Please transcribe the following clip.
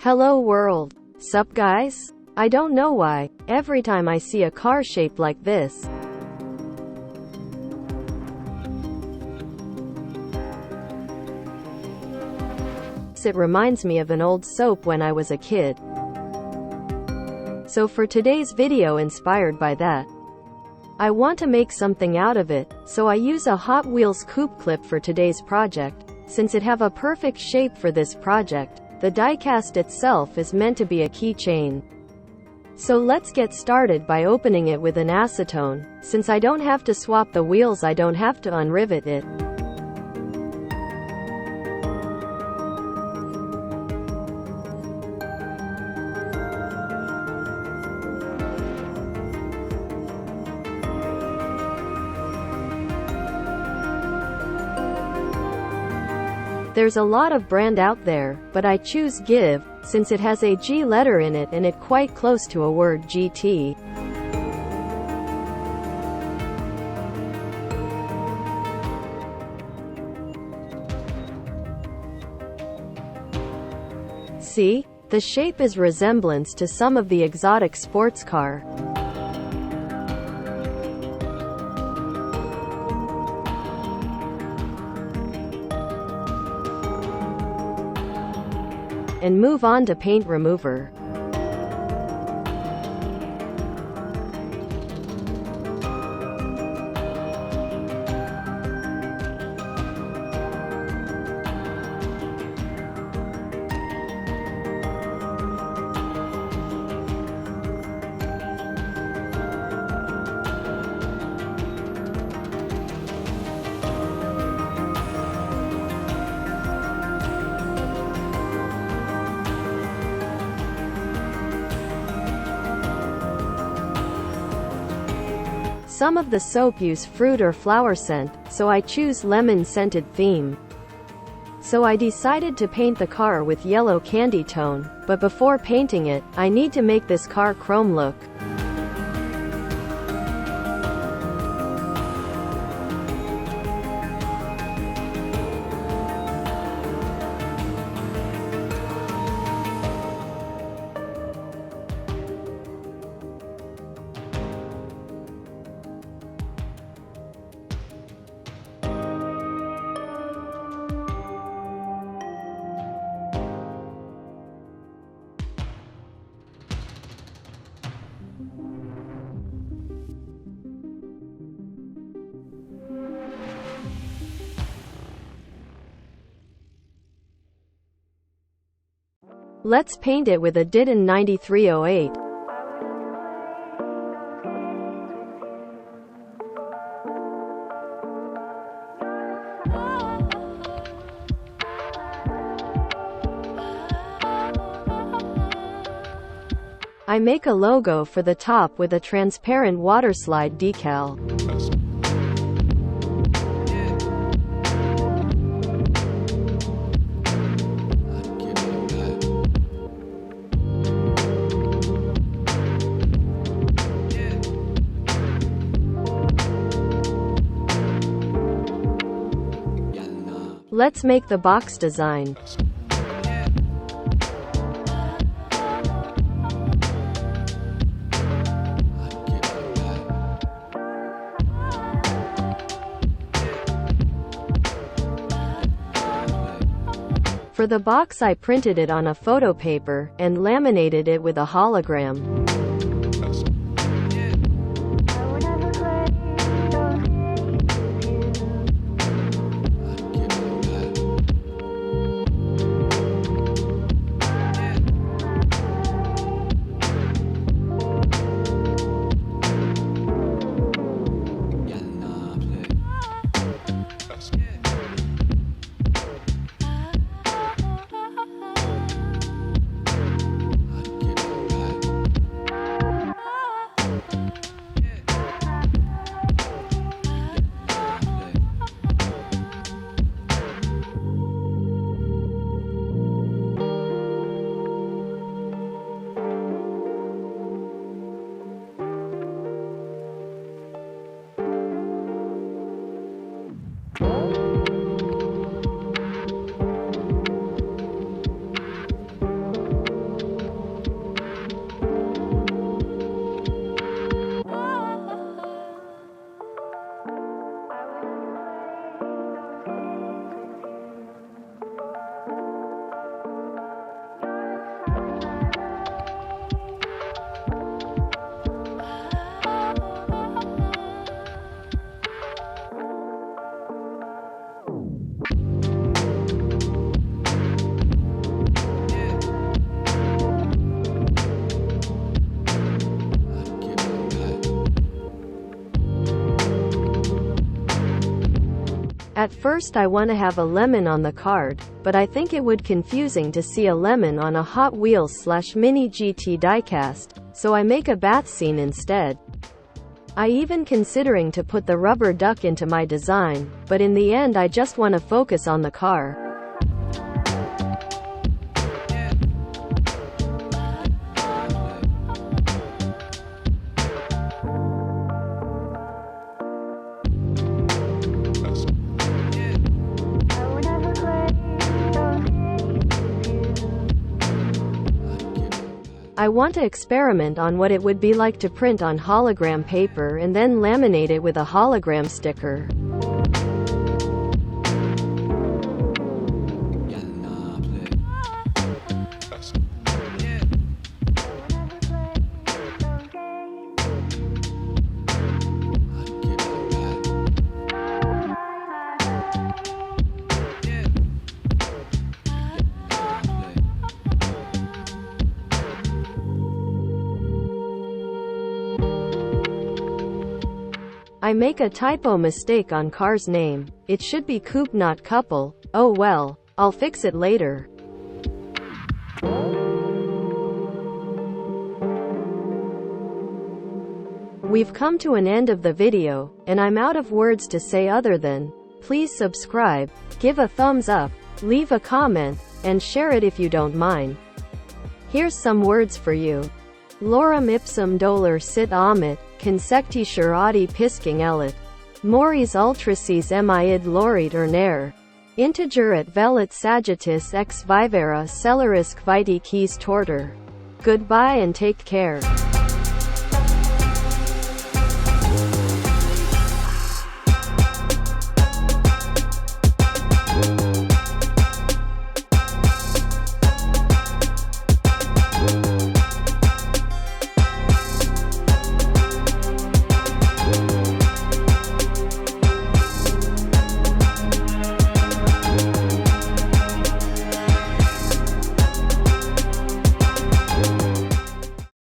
Hello world. Sup guys? I don't know why, every time I see a car shaped like this, it reminds me of an old soap when I was a kid. So for today's video, inspired by that, I want to make something out of it, so I use a Hot Wheels Coupe clip for today's project. Since it have a perfect shape for this project, the diecast itself is meant to be a keychain. So let's get started by opening it with an acetone. Since I don't have to swap the wheels, I don't have to unrivet it. There's a lot of brand out there, but I choose Give, since it has a G letter in it and it quite close to a word GT. See? The shape is resemblance to some of the exotic sports car. And move on to paint remover. Some of the soap use fruit or flower scent, so I choose lemon scented theme. So I decided to paint the car with yellow candy tone, but before painting it, I need to make this car chrome look. Let's paint it with a Didon 9308. I make a logo for the top with a transparent waterslide decal. Let's make the box design. For the box, I printed it on a photo paper and laminated it with a hologram. At first I want to have a lemon on the card, but I think it would confusing to see a lemon on a Hot Wheels/Mini GT diecast, so I make a bath scene instead. I even considering to put the rubber duck into my design, but in the end I just want to focus on the car. I want to experiment on what it would be like to print on hologram paper and then laminate it with a hologram sticker. I make a typo mistake on car's name. It should be Coupe not couple. Oh well, I'll fix it later. We've come to an end of the video, and I'm out of words to say other than, please subscribe, give a thumbs up, leave a comment, and share it if you don't mind. Here's some words for you. Lorem ipsum dolor sit amit, consecti shurati pisking elit. Mores ultraces emiid lorit ernere. Integer et velit sagittis ex vivera celerisque vitae quis tortor. Goodbye and take care.